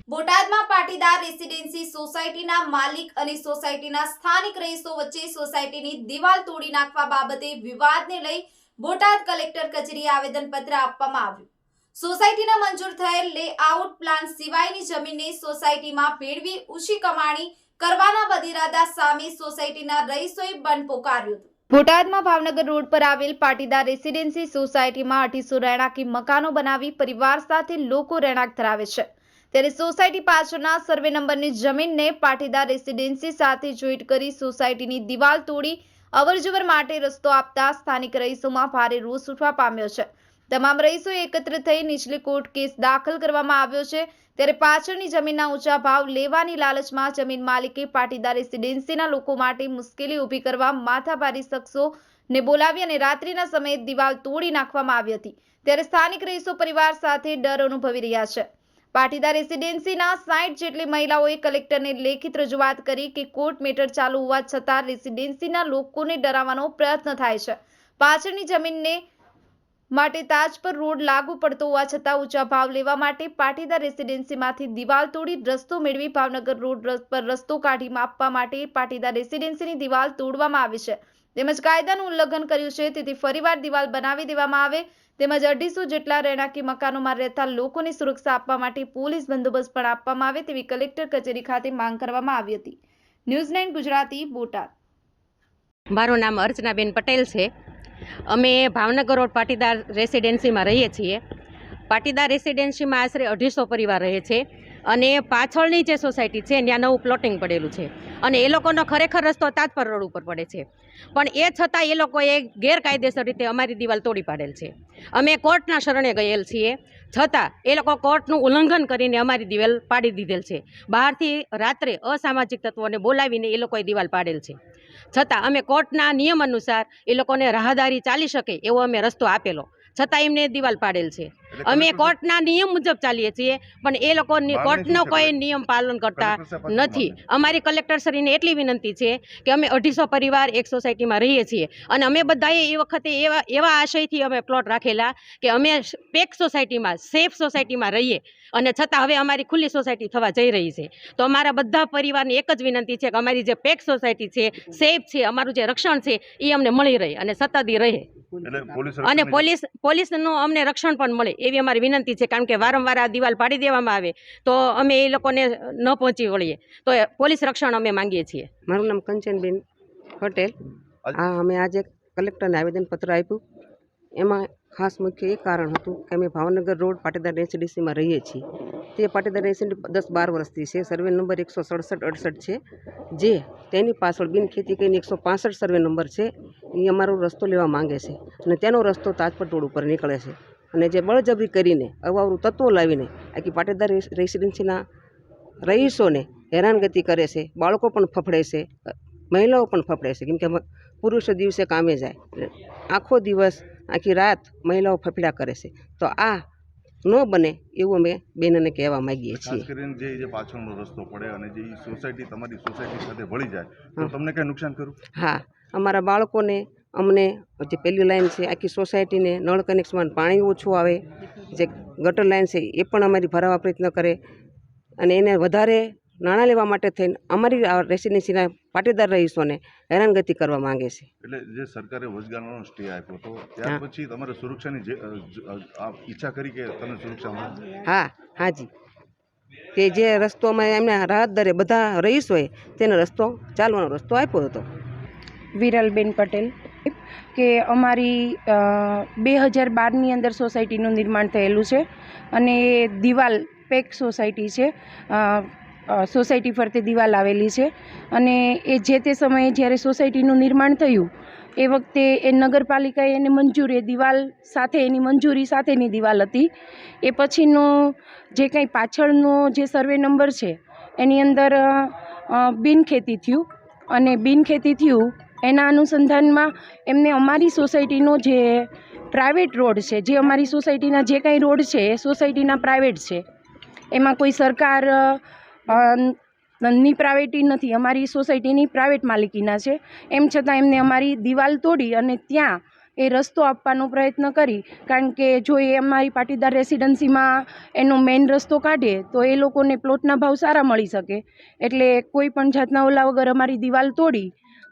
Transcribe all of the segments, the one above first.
બોટાદમાં પાટીદાર રેસિડેન્સી સોસાયટીના માલિક અને સોસાયટીના સ્થાનિક રહીશો વચ્ચે સોસાયટીની દિવાલ તોડી નાખવા બાબતે વિવાદને લઈ બોટાદ કલેક્ટર કચેરીએ આવેદનપત્ર આપવામાં આવ્યું। સોસાયટીના મંજૂર થયેલ લેઆઉટ પ્લાન સિવાયની જમીનને સોસાયટીમાં ભેળવી ઊંચી કમાણી કરવાના બદઇરાદા સામે સોસાયટીના રહીશોએ બંધ પોકાર્યું હતું। બોટાદમાં ભાવનગર રોડ પર આવેલ પાટીદાર રેસિડેન્સી સોસાયટીમાં 2800 રહેણાંકી મકાનો બનાવી પરિવાર સાથે લોકો રહેણાંક ધરાવે છે, ત્યારે સોસાયટી પાછળના સર્વે નંબરની જમીનને પાટીદાર રેસિડેન્સી સાથે જોઈન્ટ કરી સોસાયટીની દિવાલ તોડી અવરજવર માટે રસ્તો આપતા સ્થાનિક રહીશોમાં ભારે રોષ ઉઠવા પામ્યો છે। તમામ રહીશોએ એકત્ર થઈ નીચલી કોર્ટ કેસ દાખલ કરવામાં આવ્યો છે, ત્યારે પાછળની જમીનના ઊંચા ભાવ લેવાની લાલચમાં જમીન માલિકે પાટીદાર રેસિડેન્સીના લોકો માટે મુશ્કેલી ઊભી કરવા માથાભારી શખ્સોને બોલાવી અને રાત્રિના સમયે દિવાલ તોડી નાખવામાં આવી હતી, ત્યારે સ્થાનિક રહીશો પરિવાર સાથે ડર અનુભવી રહ્યા છે। પાટીદાર રેસિડેન્સીના 60 જેટલી મહિલાઓએ કલેક્ટરને લેખિત રજૂઆત કરી કે કોર્ટ મેટર ચાલુ હોવા છતાં રેસિડેન્સીના લોકોને ડરાવવાનો પ્રયત્ન થાય છે। પાછળની જમીનને માટે તાજપર રોડ લાગુ પડતો હોવા છતાં ઊંચા ભાવ લેવા માટે પાટીદાર રેસિડેન્સીમાંથી દિવાલ તોડી રસ્તો મેળવી ભાવનગર રોડ પર રસ્તો કાઢી માપવા માટે પાટીદાર રેસિડેન્સીની દિવાલ તોડવામાં આવી છે, તેમજ કાયદાનું ઉલ્લંઘન કર્યું છે, તેથી ફરીવાર દિવાલ બનાવી દેવામાં આવે તેમજ 250 જેટલા રહેણાંકી મકાનોમાં રહેતા લોકોની સુરક્ષા આપવા માટે પોલીસ બંદોબસ્ત પણ આપવામાં આવે તેવી કલેક્ટર કચેરી ખાતે માંગ કરવામાં આવી હતી। ન્યૂઝ 9 ગુજરાતી બોટાદ। મારું નામ અર્ચનાબેન પટેલ છે। અમે ભાવનગર રોડ પાટીદાર રેસિડેન્સીમાં રહીએ છીએ। પાટીદાર રેસિડેન્સીમાં આશરે 250 પરિવાર રહે છે અને પાછળની જે સોસાયટી છે ત્યાં નવું પ્લોટિંગ પડેલું છે અને એ લોકોનો ખરેખર રસ્તો તાજપર રોડ ઉપર પડે છે, પણ એ છતાં એ લોકોએ ગેરકાયદેસર રીતે અમારી દિવાલ તોડી પાડેલ છે। અમે કોર્ટના શરણે ગયેલ છીએ, છતાં એ લોકો કોર્ટનું ઉલ્લંઘન કરીને અમારી દિવાલ પાડી દીધેલ છે। બહારથી રાત્રે અસામાજિક તત્વોને બોલાવીને એ લોકોએ દિવાલ પાડેલ છે, છતાં અમે કોર્ટના નિયમ અનુસાર એ લોકોને રાહદારી ચાલી શકે એવો અમે રસ્તો આપેલો, છતાં એમને દિવાલ પાડેલ છે। અમે કોર્ટના નિયમ મુજબ ચાલીએ છીએ, પણ એ લોકો કોર્ટનો કોઈ નિયમ પાલન કરતા નથી। અમારી કલેક્ટરશ્રીને એટલી વિનંતી છે કે અમે 250 પરિવાર એક સોસાયટીમાં રહીએ છીએ અને અમે બધાએ એ વખતે એવા આશયથી અમે પ્લોટ રાખેલા કે અમે પેક સોસાયટીમાં સેફ સોસાયટીમાં રહીએ, અને છતાં હવે અમારી ખુલ્લી સોસાયટી થવા જઈ રહી છે। તો અમારા બધા પરિવારની એક જ વિનંતી છે કે અમારી જે પેક સોસાયટી છે, સેફ છે, અમારું જે રક્ષણ છે એ અમને મળી રહે અને સતત રહે, અને પોલીસનું અમને રક્ષણ પણ મળે એવી અમારી વિનંતી છે, કારણ કે વારંવાર આ દિવાલ પાડી દેવામાં આવે તો અમે એ લોકોને ન પહોંચી વળીએ, તો પોલીસ રક્ષણ અમે માંગીએ છીએ। મારું નામ કંચનબેન પટેલ। અમે આજે કલેક્ટરને આવેદનપત્ર આપ્યું। એમાં ખાસ મુખ્ય એ કારણ હતું કે અમે ભાવનગર રોડ પાટીદાર રેસિડેન્સીમાં રહીએ છીએ। તે પાટીદાર રેસિડેન્સી 10-12 વર્ષથી છે। સર્વે નંબર 167-68 છે, જે તેની પાછળ બિનખેતી કરીને 165 સર્વે નંબર છે, એ અમારો રસ્તો લેવા માંગે છે અને તેનો રસ્તો તાજપર રોડ ઉપર નીકળે છે, અને જે બળજબરી કરીને અવાવરું તત્વો લાવીને આખી પાટીદાર રેસિડેન્સીના રહીશોને હેરાનગતિ કરે છે। બાળકો પણ ફફડે છે, મહિલાઓ પણ ફફડે છે, કેમ કે પુરુષો દિવસે કામે જાય, આખો દિવસ આખી રાત મહિલાઓ ફફડા કરે છે, તો આ ન બને એવું અમે બેનને કહેવા માંગીએ છીએ। ખાસ કરીને જે પાછળનો રસ્તો પડે અને જે સોસાયટી તમારી સોસાયટી સાથે ભળી જાય તો તમને કઈ નુકસાન કરું? હા, અમારા બાળકોને, અમને જે પહેલી લાઈન છે આખી સોસાયટીને નળ કનેક્શનમાં પાણી ઓછું આવે, જે ગટર લાઈન છે એ પણ અમારી ભરાવા પ્રયત્ન કરે, અને એને વધારે નાણાં લેવા માટે થઈને અમારી રેસિડેન્સીના પાટીદાર રહીશોને હેરાનગતિ કરવા માંગે છે। એટલે જે સરકારે વચગાળાનો સ્ટે આપ્યો તો ત્યાર પછી તમારે સુરક્ષાની ઈચ્છા કરી કે તમે સુરક્ષા મળે? હાજી, કે જે રસ્તો અમે એમને રાહત દરે બધા રહીશોએ તેને રસ્તો ચાલવાનો રસ્તો આપ્યો હતો। વિરલબેન પટેલ કે અમારી 2012ની અંદર સોસાયટીનું નિર્માણ થયેલું છે અને દિવાલ પેક સોસાયટી છે, સોસાયટી ફરતે દિવાલ આવેલી છે, અને એ જે તે સમયે જ્યારે સોસાયટીનું નિર્માણ થયું એ વખતે એ નગરપાલિકાએ એને મંજૂરી, દિવાલ સાથે એની મંજૂરી સાથેની દિવાલ હતી। એ પછીનું જે કંઈ પાછળનો જે સર્વે નંબર છે એની અંદર બિનખેતી થયું, અને બિનખેતી થયું એના અનુસંધાનમાં એમને અમારી સોસાયટીનો જે પ્રાઇવેટ રોડ છે, જે અમારી સોસાયટીના જે કંઈ રોડ છે એ સોસાયટીના પ્રાઇવેટ છે, એમાં કોઈ સરકાર ની પ્રાઇવેટી નથી, અમારી સોસાયટીની પ્રાઇવેટ માલિકીના છે, એમ છતાં એમને અમારી દિવાલ તોડી અને ત્યાં એ રસ્તો આપવાનો પ્રયત્ન કરી, કારણ કે જો એ અમારી પાટીદાર રેસિડન્સીમાં એનો મેઇન રસ્તો કાઢે તો એ લોકોને પ્લોટના ભાવ સારા મળી શકે. એટલે કોઈ પણ જાતના ઓલા વગર અમારી દિવાલ તોડી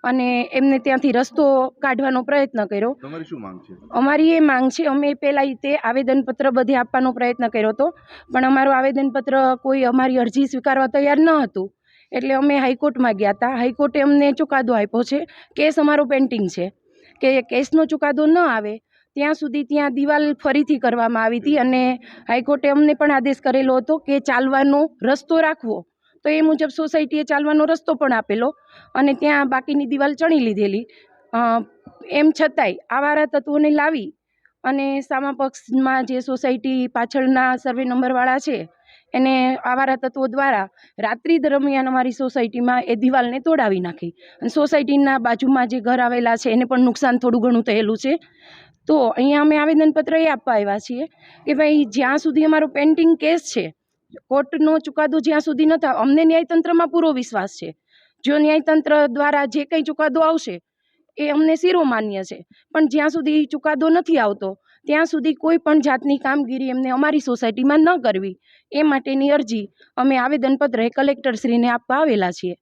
અને એમને ત્યાંથી રસ્તો કાઢવાનો પ્રયત્ન કર્યો. તમારી શું માંગ છે? અમારી એ માંગ છે, અમે પહેલાં તે આવેદનપત્ર બધે આપવાનો પ્રયત્ન કર્યો હતો, પણ અમારું આવેદનપત્ર કોઈ અમારી અરજી સ્વીકારવા તૈયાર ન હતું. એટલે અમે હાઈકોર્ટમાં ગયા હતા. હાઈકોર્ટે અમને ચુકાદો આપ્યો છે. કેસ અમારો પેન્ડિંગ છે કે કેસનો ચુકાદો ન આવે ત્યાં સુધી ત્યાં દિવાલ ફરીથી કરવામાં આવી હતી, અને હાઈકોર્ટે અમને પણ આદેશ કરેલો હતો કે ચાલવાનો રસ્તો રાખવો. તો એ મુજબ સોસાયટીએ ચાલવાનો રસ્તો પણ આપેલો અને ત્યાં બાકીની દિવાલ ચણી લીધેલી. એમ છતાંય આવારા તત્વોને લાવી અને સામા પક્ષમાં જે સોસાયટી પાછળના સર્વે નંબરવાળા છે એને આવારા તત્વો દ્વારા રાત્રિ દરમિયાન અમારી સોસાયટીમાં એ દિવાલને તોડાવી નાખી. અને સોસાયટીના બાજુમાં જે ઘર આવેલા છે એને પણ નુકસાન થોડું ઘણું થયેલું છે. તો અહીંયા અમે આવેદનપત્ર એ આપવા આવ્યા છીએ કે ભાઈ જ્યાં સુધી અમારો પેન્ડિંગ કેસ છે, કોર્ટનો ચુકાદો જ્યાં સુધી ન થાય, અમને ન્યાયતંત્રમાં પૂરો વિશ્વાસ છે. જો ન્યાયતંત્ર દ્વારા જે કંઈ ચુકાદો આવશે એ અમને શિરોમાન્ય છે, પણ જ્યાં સુધી ચુકાદો નથી આવતો ત્યાં સુધી કોઈ પણ જાતની કામગીરી એમને અમારી સોસાયટીમાં ન કરવી, એ માટેની અરજી અમે આવેદનપત્ર કલેક્ટરશ્રીને આપવા આવેલા છીએ.